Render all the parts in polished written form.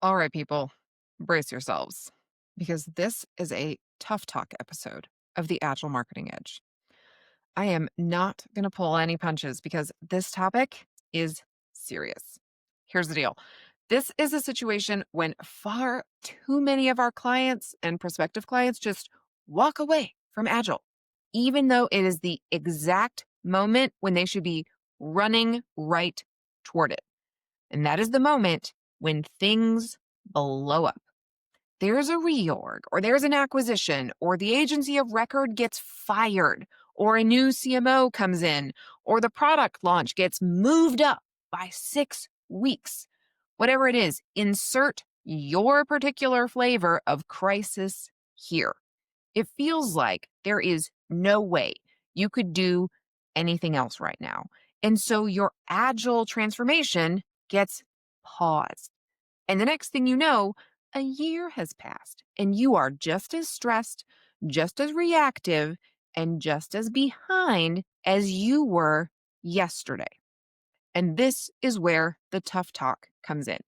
All right, people, brace yourselves because this is a tough talk episode of the Agile Marketing Edge. I am not going to pull any punches because this topic is serious. Here's the deal. This is a situation when far too many of our clients and prospective clients just walk away from Agile, even though it is the exact moment when they should be running right toward it. And that is the moment when things blow up. There's a reorg, or there's an acquisition, or the agency of record gets fired, or a new CMO comes in, or the product launch gets moved up by 6 weeks. Whatever it is, insert your particular flavor of crisis here. It feels like there is no way you could do anything else right now. And so your agile transformation gets paused. And the next thing you know, a year has passed and you are just as stressed, just as reactive, and just as behind as you were yesterday. And this is where the tough talk comes in.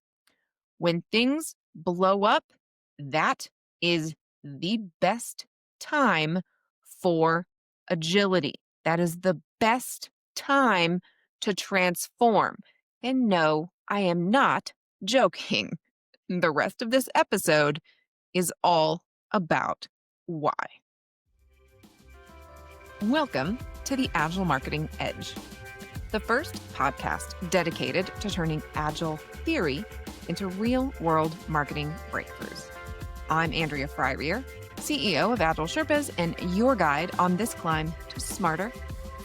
When things blow up, that is the best time for agility. That is the best time to transform. And no, I am not joking. The rest of this episode is all about why. Welcome to the Agile Marketing Edge, the first podcast dedicated to turning Agile theory into real-world marketing breakthroughs. I'm Andrea Fryrear, CEO of AgileSherpas, and your guide on this climb to smarter,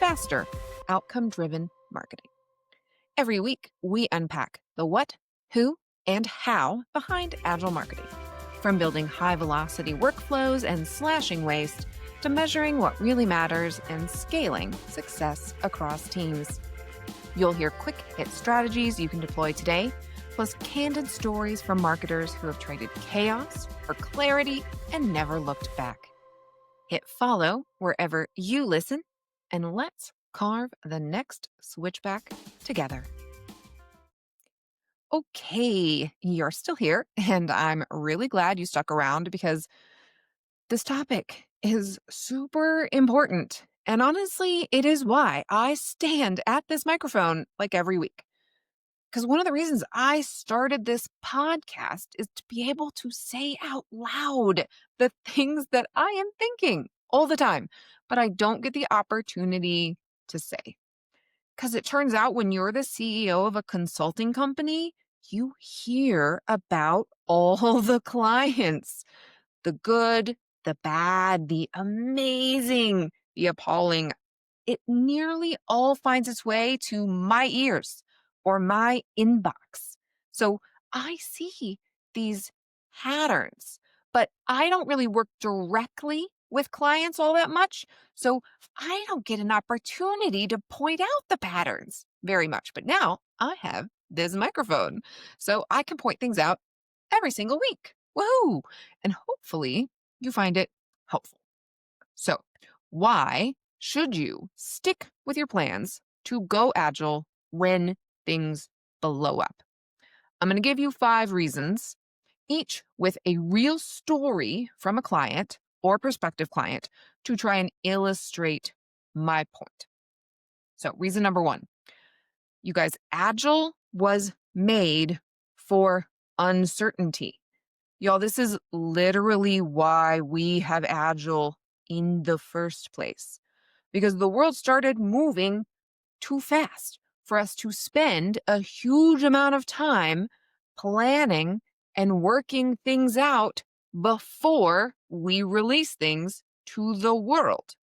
faster, outcome-driven marketing. Every week, we unpack the what, who, and how behind Agile marketing, from building high-velocity workflows and slashing waste to measuring what really matters and scaling success across teams. You'll hear quick hit strategies you can deploy today, plus candid stories from marketers who have traded chaos for clarity and never looked back. Hit follow wherever you listen, and let's carve the next switchback together. Okay, you're still here, and I'm really glad you stuck around because this topic is super important. And honestly, it is why I stand at this microphone like every week. Because one of the reasons I started this podcast is to be able to say out loud the things that I am thinking all the time, but I don't get the opportunity to say. Because it turns out when you're the CEO of a consulting company, you hear about all the clients, the good, the bad, the amazing, the appalling. It nearly all finds its way to my ears or my inbox. So I see these patterns, but I don't really work directly with clients all that much. So I don't get an opportunity to point out the patterns very much. But now I have this microphone, so I can point things out every single week. Woohoo! And hopefully you find it helpful. So why should you stick with your plans to go agile when things blow up? I'm going to give you 5 reasons, each with a real story from a client or prospective client to try and illustrate my point. So reason number 1, you guys, Agile was made for uncertainty. Y'all, this is literally why we have Agile in the first place, because the world started moving too fast for us to spend a huge amount of time planning and working things out before we release things to the world.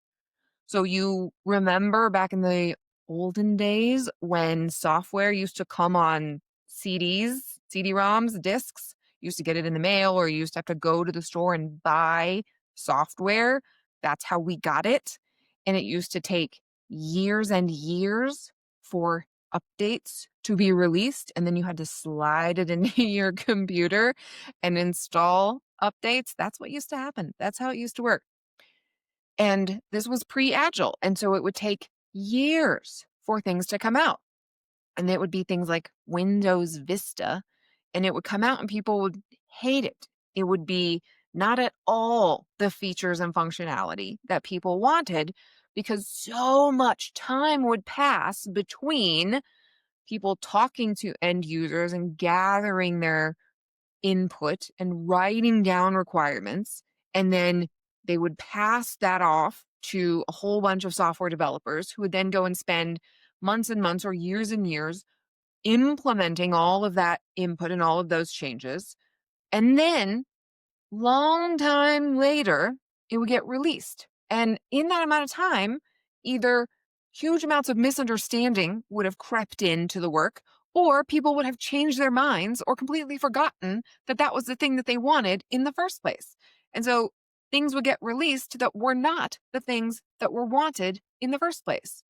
So you remember back in the olden days when software used to come on CDs, CD-ROMs, discs, you used to get it in the mail, or you used to have to go to the store and buy software. That's how we got it. And it used to take years and years for updates to be released. And then you had to slide it into your computer and install updates. That's what used to happen. That's how it used to work. And this was pre-Agile. And so it would take years for things to come out. And it would be things like Windows Vista and it would come out and people would hate it. It would be not at all the features and functionality that people wanted because so much time would pass between people talking to end users and gathering their input and writing down requirements. And then they would pass that off to a whole bunch of software developers who would then go and spend months and months or years and years implementing all of that input and all of those changes. And then long time later, it would get released. And in that amount of time, either huge amounts of misunderstanding would have crept into the work, or people would have changed their minds or completely forgotten that that was the thing that they wanted in the first place. And so things would get released that were not the things that were wanted in the first place.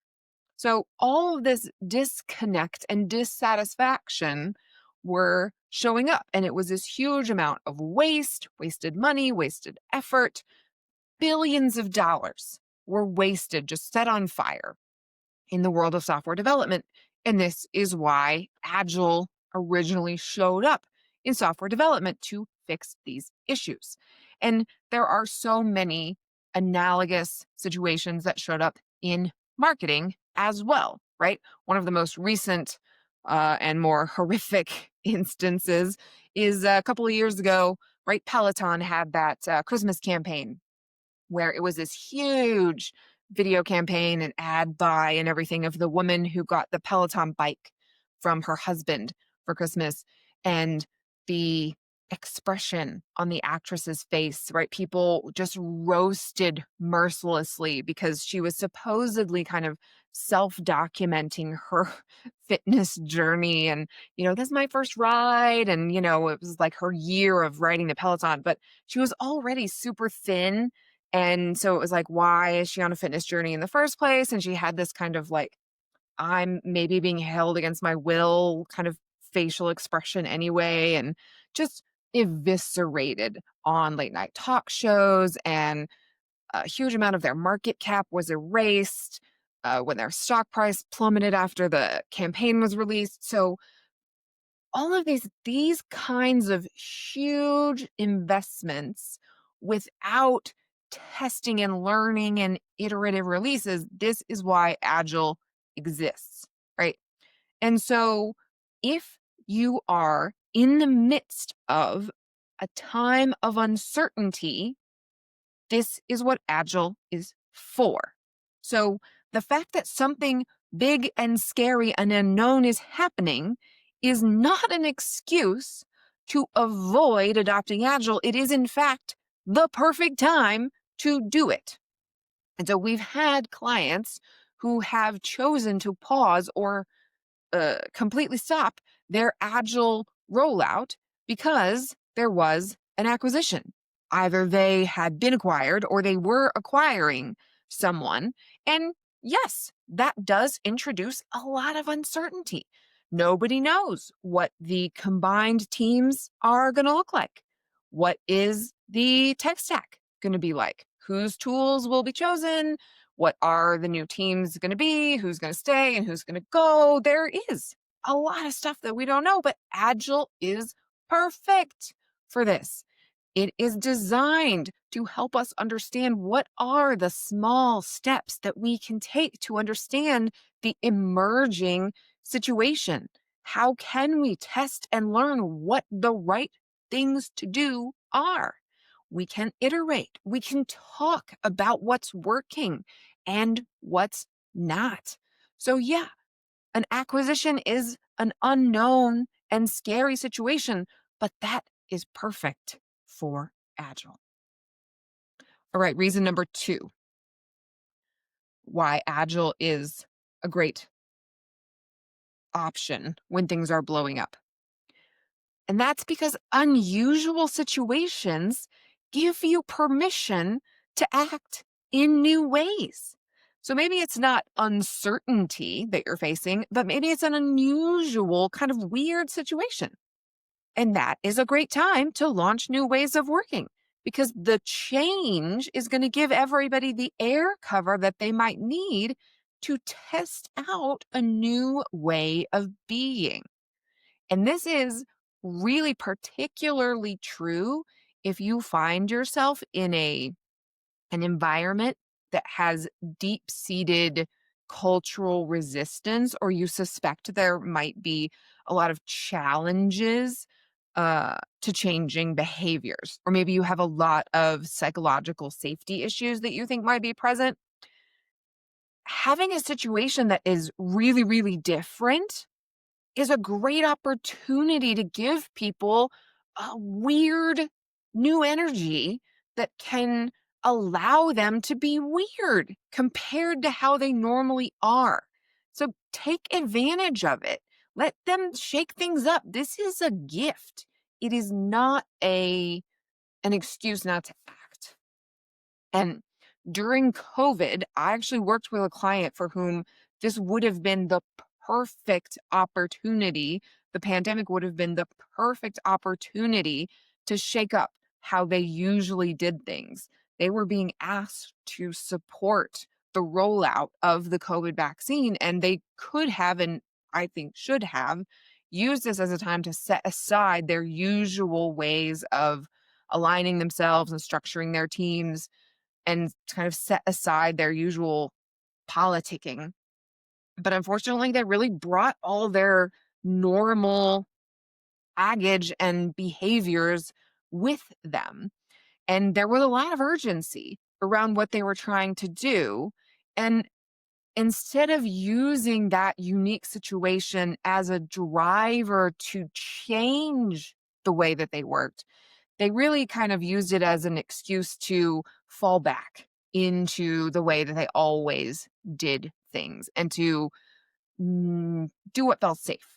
So all of this disconnect and dissatisfaction were showing up. And it was this huge amount of wasted money, wasted effort. Billions of dollars were wasted, just set on fire in the world of software development. And this is why Agile originally showed up in software development to fix these issues. And there are so many analogous situations that showed up in marketing as well, right? One of the most recent and more horrific instances is a couple of years ago, right? Peloton had that Christmas campaign where it was this huge video campaign and ad buy and everything of the woman who got the Peloton bike from her husband for Christmas. And the expression on the actress's face, right? People just roasted mercilessly because she was supposedly kind of self-documenting her fitness journey. And, this is my first ride. And, it was like her year of riding the Peloton, but she was already super thin. And so it was like, why is she on a fitness journey in the first place? And she had this kind of like, I'm maybe being held against my will kind of facial expression anyway, and just eviscerated on late night talk shows. And a huge amount of their market cap was erased when their stock price plummeted after the campaign was released. So all of these kinds of huge investments without testing and learning and iterative releases, this is why Agile exists, right? And so if you are in the midst of a time of uncertainty, this is what Agile is for. So the fact that something big and scary and unknown is happening is not an excuse to avoid adopting Agile. It is, in fact, the perfect time to do it. And so we've had clients who have chosen to pause or completely stop their Agile rollout because there was an acquisition. Either they had been acquired or they were acquiring someone. And yes, that does introduce a lot of uncertainty. Nobody knows what the combined teams are going to look like. What is the tech stack going to be like? Whose tools will be chosen? What are the new teams going to be? Who's going to stay and who's going to go? There is a lot of stuff that we don't know, but Agile is perfect for this. It is designed to help us understand what are the small steps that we can take to understand the emerging situation. How can we test and learn what the right things to do are? We can iterate. We can talk about what's working and what's not. So yeah, an acquisition is an unknown and scary situation, but that is perfect for Agile. All right, reason number 2 why Agile is a great option when things are blowing up. And that's because unusual situations give you permission to act in new ways. So maybe it's not uncertainty that you're facing, but maybe it's an unusual kind of weird situation. And that is a great time to launch new ways of working because the change is going to give everybody the air cover that they might need to test out a new way of being. And this is really particularly true if you find yourself in an environment that has deep-seated cultural resistance, or you suspect there might be a lot of challenges to changing behaviors, or maybe you have a lot of psychological safety issues that you think might be present. Having a situation that is really, really different is a great opportunity to give people a weird new energy that can allow them to be weird compared to how they normally are. So take advantage of it. Let them shake things up. This is a gift. It is not an excuse not to act. And during COVID, I actually worked with a client for whom this would have been the perfect opportunity. The pandemic would have been the perfect opportunity to shake up how they usually did things. They were being asked to support the rollout of the COVID vaccine, and they could have, and I think should have, used this as a time to set aside their usual ways of aligning themselves and structuring their teams and kind of set aside their usual politicking. But unfortunately, they really brought all their normal baggage and behaviors with them. And there was a lot of urgency around what they were trying to do. And instead of using that unique situation as a driver to change the way that they worked, they really kind of used it as an excuse to fall back into the way that they always did things and to do what felt safe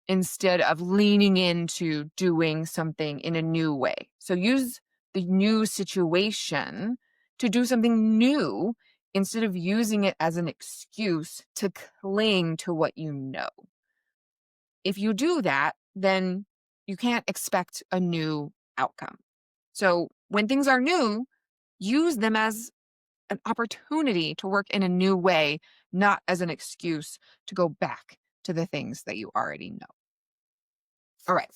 instead of leaning into doing something in a new way. So use the new situation to do something new instead of using it as an excuse to cling to what you know. If you do that, then you can't expect a new outcome. So when things are new, use them as an opportunity to work in a new way, not as an excuse to go back to the things that you already know. All right.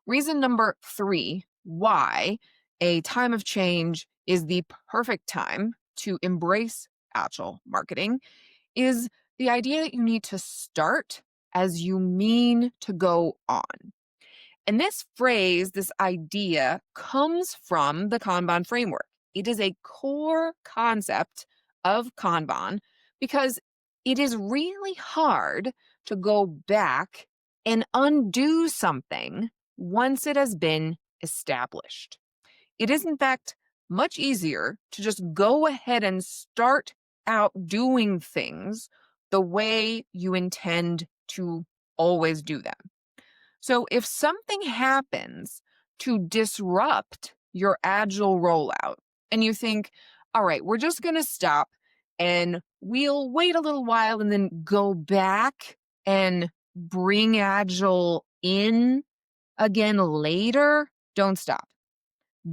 Reason number 3 why a time of change is the perfect time to embrace agile marketing is the idea that you need to start as you mean to go on. And this phrase, this idea, comes from the Kanban framework. It is a core concept of Kanban because it is really hard to go back and undo something once it has been established. It is, in fact, much easier to just go ahead and start out doing things the way you intend to always do them. So if something happens to disrupt your agile rollout and you think, all right, we're just going to stop and we'll wait a little while and then go back and bring agile in again later, don't stop.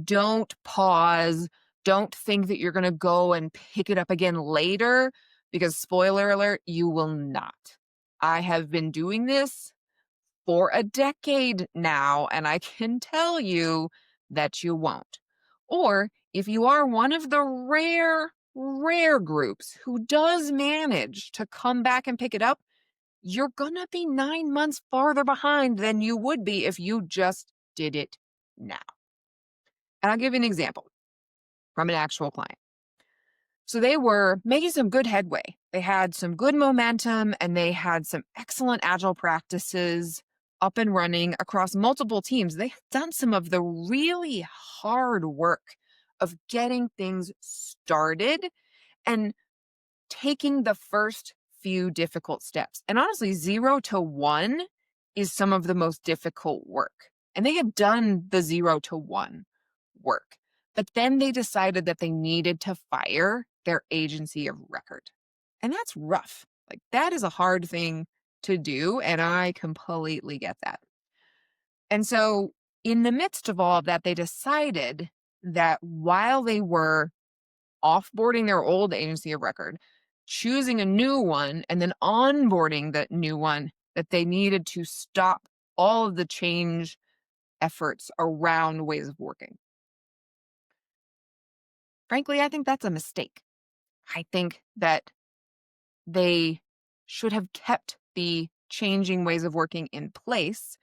Don't pause. Don't think that you're going to go and pick it up again later because, spoiler alert, you will not. I have been doing this for a decade now, and I can tell you that you won't. Or if you are one of the rare groups who does manage to come back and pick it up, you're going to be 9 months farther behind than you would be if you just did it now. And I'll give you an example from an actual client. So they were making some good headway. They had some good momentum and they had some excellent agile practices up and running across multiple teams. They had done some of the really hard work of getting things started and taking the first few difficult steps. And honestly, 0 to 1 is some of the most difficult work. And they had done the 0 to 1 work. But then they decided that they needed to fire their agency of record. And that's rough. Like, that is a hard thing to do. And I completely get that. And so, in the midst of all of that, they decided that while they were offboarding their old agency of record, choosing a new one, and then onboarding the new one, that they needed to stop all of the change efforts around ways of working. Frankly, I think that's a mistake. I think that they should have kept the changing ways of working in place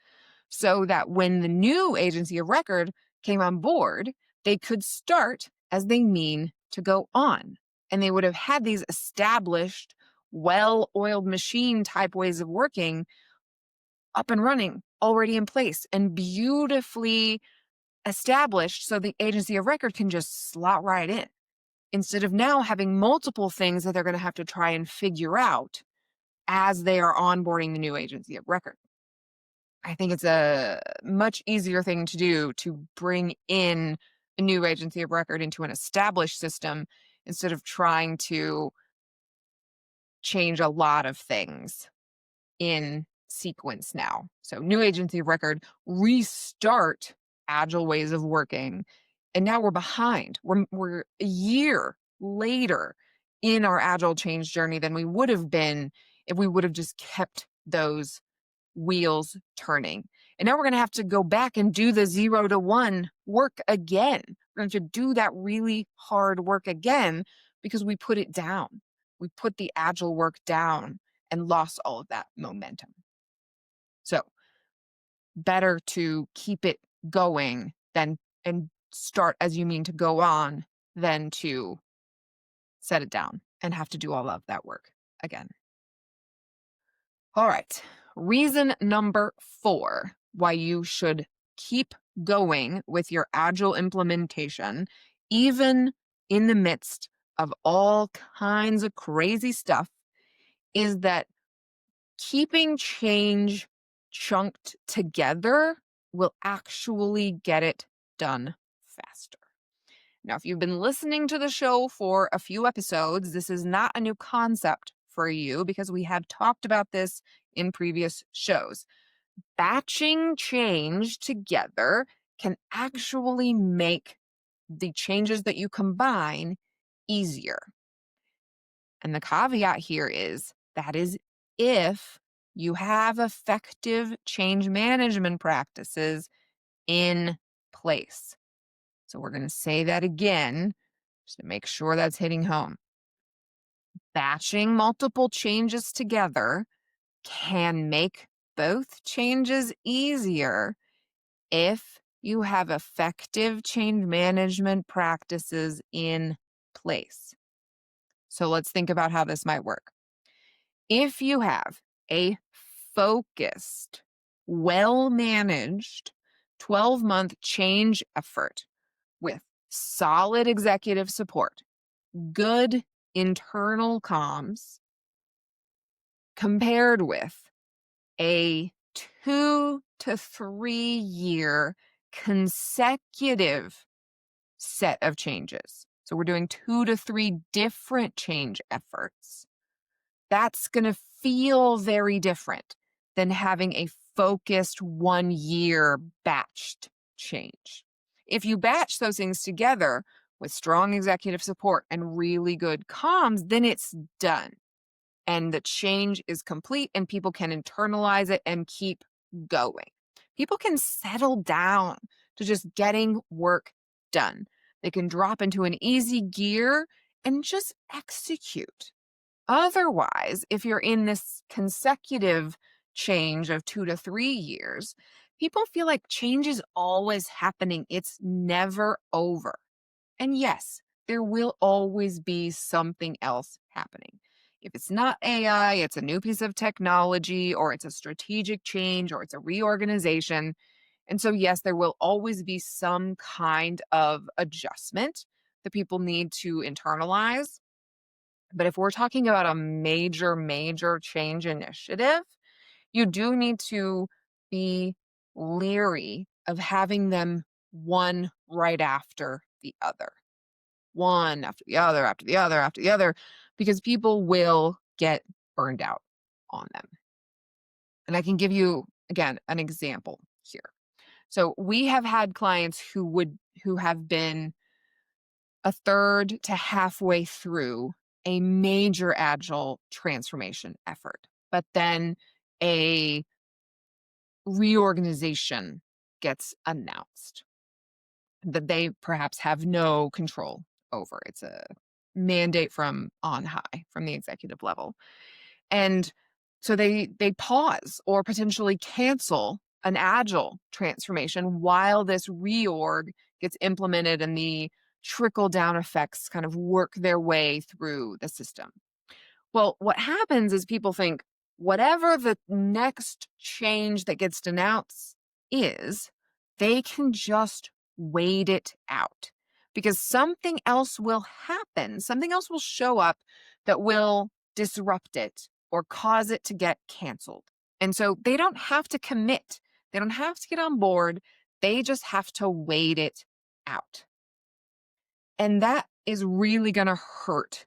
so that when the new agency of record came on board, they could start as they mean to go on. And they would have had these established, well-oiled machine type ways of working up and running, already in place, and beautifully established so the agency of record can just slot right in instead of now having multiple things that they're going to have to try and figure out as they are onboarding the new agency of record. I think it's a much easier thing to do to bring in a new agency of record into an established system instead of trying to change a lot of things in sequence now. So, new agency of record, restart agile ways of working. And now we're behind. We're a year later in our agile change journey than we would have been if we would have just kept those wheels turning. And now we're going to have to go back and do the 0 to 1 work again. We're going to do that really hard work again because we put it down. We put the agile work down and lost all of that momentum. So, better to keep it going than and start as you mean to go on than to set it down and have to do all of that work again. All right. Reason number 4 why you should keep going with your agile implementation, even in the midst of all kinds of crazy stuff, is that keeping change chunked together will actually get it done faster. Now, if you've been listening to the show for a few episodes, this is not a new concept for you because we have talked about this in previous shows. Batching change together can actually make the changes that you combine easier. And the caveat here is that is if you have effective change management practices in place. So we're going to say that again, just to make sure that's hitting home. Batching multiple changes together can make both changes easier if you have effective change management practices in place. So let's think about how this might work. If you have a focused, well-managed 12-month change effort with solid executive support, good internal comms, compared with a 2 to 3 year consecutive set of changes. So we're doing 2 to 3 different change efforts. That's going to feel very different than having a focused 1 year batched change. If you batch those things together with strong executive support and really good comms, then it's done. And the change is complete and people can internalize it and keep going. People can settle down to just getting work done. They can drop into an easy gear and just execute. Otherwise, if you're in this consecutive change of 2 to 3 years, people feel like change is always happening. It's never over. And yes, there will always be something else happening. If it's not AI, it's a new piece of technology, or it's a strategic change, or it's a reorganization. And so, yes, there will always be some kind of adjustment that people need to internalize. But if we're talking about a major change initiative, you do need to be leery of having them one right after the other. One after the other, after the other, after the other, because people will get burned out on them. And I can give you, again, an example here. So we have had clients who have been a third to halfway through a major agile transformation effort, but then a reorganization gets announced that they perhaps have no control over. It's a mandate from on high, from the executive level. And so they pause or potentially cancel an agile transformation while this reorg gets implemented and the trickle down effects kind of work their way through the system. Well, what happens is people think whatever the next change that gets announced is, they can just wait it out because something else will happen. Something else will show up that will disrupt it or cause it to get canceled. And so they don't have to commit. They don't have to get on board. They just have to wait it out. And that is really going to hurt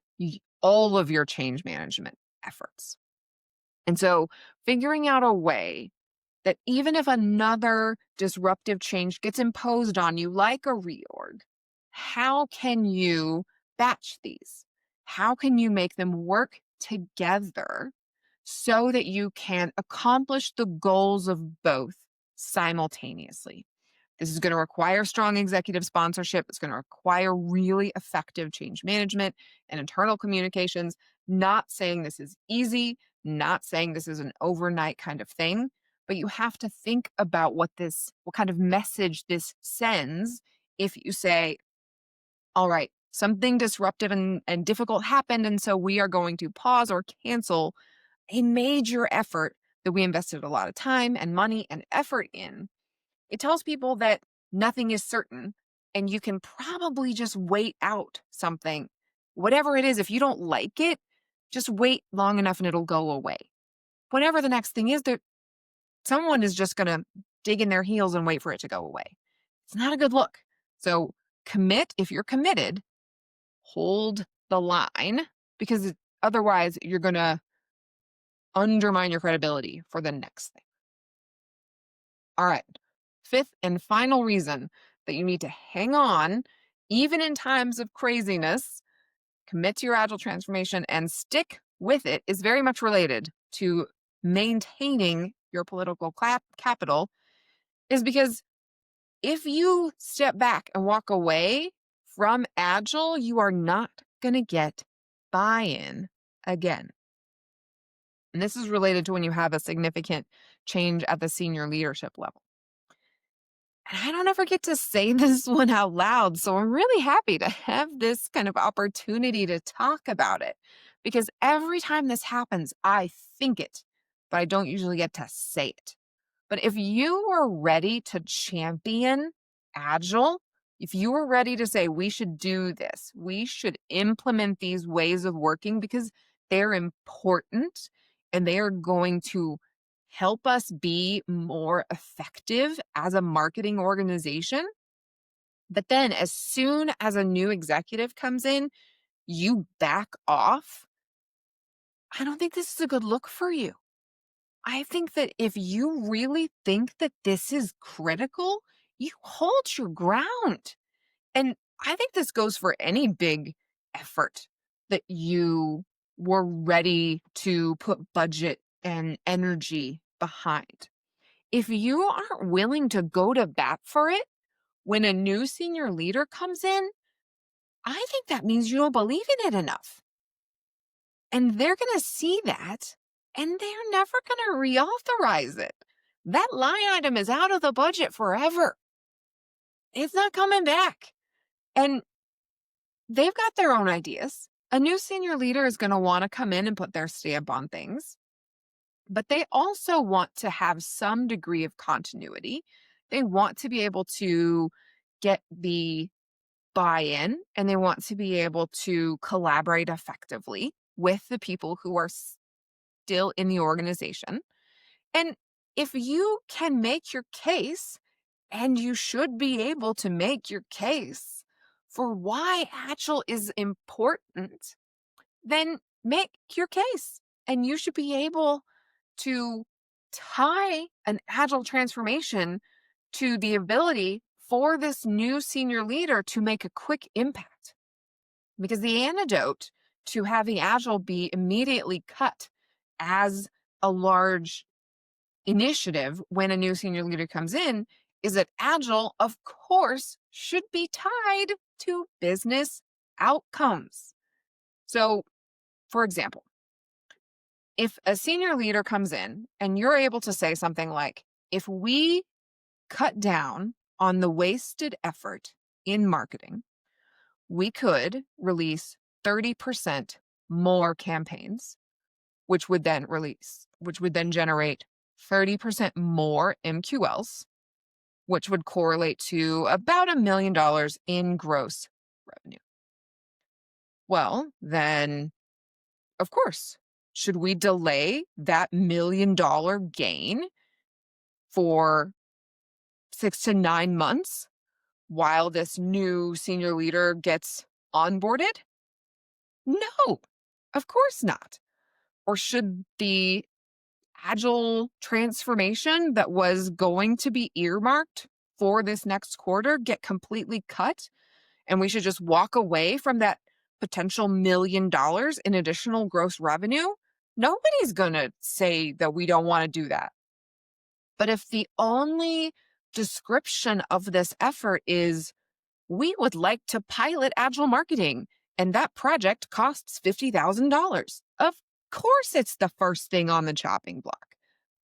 all of your change management efforts. And so figuring out a way that even if another disruptive change gets imposed on you, like a reorg, how can you batch these? How can you make them work together so that you can accomplish the goals of both simultaneously? This is going to require strong executive sponsorship. It's going to require really effective change management and internal communications. Not saying this is easy, not saying this is an overnight kind of thing, but you have to think about what kind of message this sends if you say, all right, something disruptive and difficult happened, and so we are going to pause or cancel a major effort that we invested a lot of time and money and effort in. It tells people that nothing is certain and you can probably just wait out something. Whatever it is, if you don't like it, just wait long enough and it'll go away. Whatever the next thing is, someone is just going to dig in their heels and wait for it to go away. It's not a good look. So commit. If you're committed, hold the line, because otherwise you're going to undermine your credibility for the next thing. All right. Fifth and final reason that you need to hang on, even in times of craziness, commit to your agile transformation and stick with it, is very much related to maintaining your political capital, is because if you step back and walk away from agile, you are not going to get buy-in again. And this is related to when you have a significant change at the senior leadership level. And I don't ever get to say this one out loud, so I'm really happy to have this kind of opportunity to talk about it, because every time this happens, I think it, but I don't usually get to say it. But if you are ready to champion Agile, if you are ready to say, we should do this, we should implement these ways of working because they're important and they are going to help us be more effective as a marketing organization. But then as soon as a new executive comes in, you back off. I don't think this is a good look for you. I think that if you really think that this is critical, you hold your ground. And I think this goes for any big effort that you were ready to put budget and energy behind. If you aren't willing to go to bat for it when a new senior leader comes in, I think that means you don't believe in it enough. And they're going to see that, and they're never going to reauthorize it. That line item is out of the budget forever. It's not coming back. And they've got their own ideas. A new senior leader is going to want to come in and put their stamp on things. But they also want to have some degree of continuity. They want to be able to get the buy-in, and they want to be able to collaborate effectively with the people who are still in the organization. And if you can make your case, and you should be able to make your case for why Agile is important, then make your case. And you should be able to tie an Agile transformation to the ability for this new senior leader to make a quick impact. Because the antidote to having Agile be immediately cut as a large initiative when a new senior leader comes in is that Agile, of course, should be tied to business outcomes. So, for example, if a senior leader comes in and you're able to say something like, if we cut down on the wasted effort in marketing, we could release 30% more campaigns, which would then generate 30% more MQLs, which would correlate to about $1 million in gross revenue. Well, then, of course, should we delay that $1 million gain for 6 to 9 months while this new senior leader gets onboarded? No, of course not. Or should the Agile transformation that was going to be earmarked for this next quarter get completely cut? And we should just walk away from that potential $1 million in additional gross revenue? Nobody's going to say that we don't want to do that. But if the only description of this effort is, we would like to pilot Agile marketing, and that project costs $50,000. Of course, it's the first thing on the chopping block.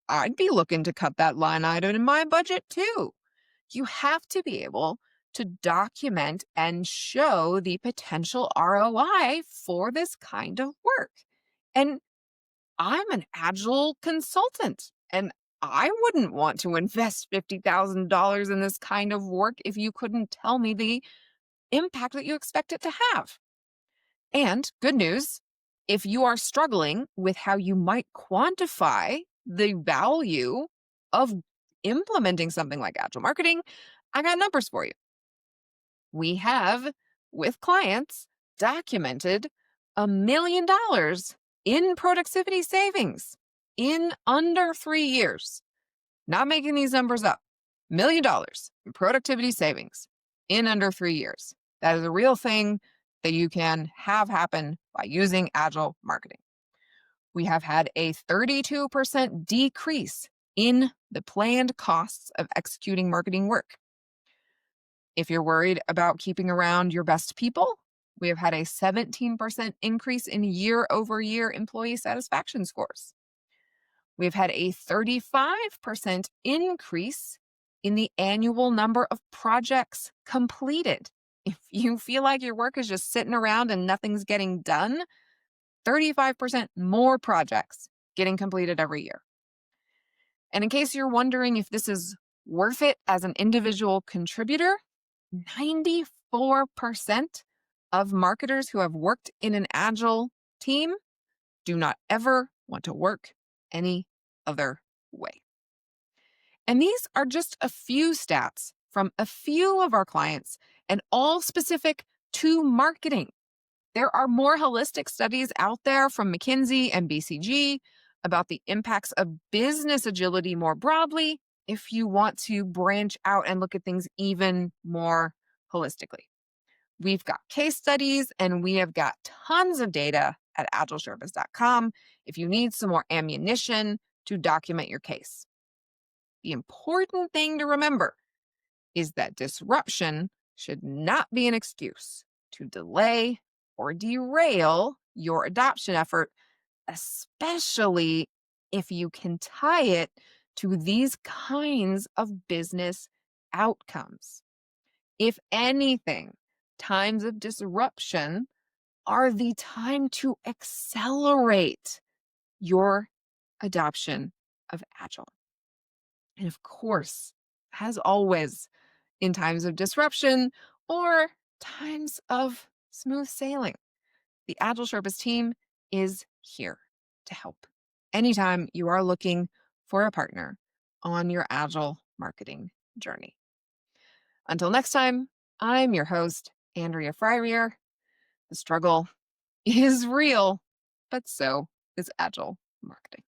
I'd be looking to cut that line item in my budget too. You have to be able to document and show the potential ROI for this kind of work. And I'm an Agile consultant, and I wouldn't want to invest $50,000 in this kind of work if you couldn't tell me the impact that you expect it to have. And good news, if you are struggling with how you might quantify the value of implementing something like Agile marketing, I got numbers for you. We have, with clients, documented $1 million in productivity savings in under 3 years. Not making these numbers up. $1 million in productivity savings in under 3 years. That is a real thing that you can have happen by using Agile marketing. We have had a 32% decrease in the planned costs of executing marketing work. If you're worried about keeping around your best people, we have had a 17% increase in year-over-year employee satisfaction scores. We've had a 35% increase in the annual number of projects completed. If you feel like your work is just sitting around and nothing's getting done, 35% more projects getting completed every year. And in case you're wondering if this is worth it as an individual contributor, 94% of marketers who have worked in an Agile team do not ever want to work any other way. And these are just a few stats from a few of our clients, and all specific to marketing. There are more holistic studies out there from McKinsey and BCG about the impacts of business agility more broadly if you want to branch out and look at things even more holistically. We've got case studies and we have got tons of data at AgileSherpas.com if you need some more ammunition to document your case. The important thing to remember is that disruption should not be an excuse to delay or derail your adoption effort, especially if you can tie it to these kinds of business outcomes. If anything, times of disruption are the time to accelerate your adoption of Agile. And of course, as always, in times of disruption or times of smooth sailing, the Agile Sherpas team is here to help anytime you are looking for a partner on your Agile marketing journey. Until next time, I'm your host, Andrea Fryrear. The struggle is real, but so is Agile marketing.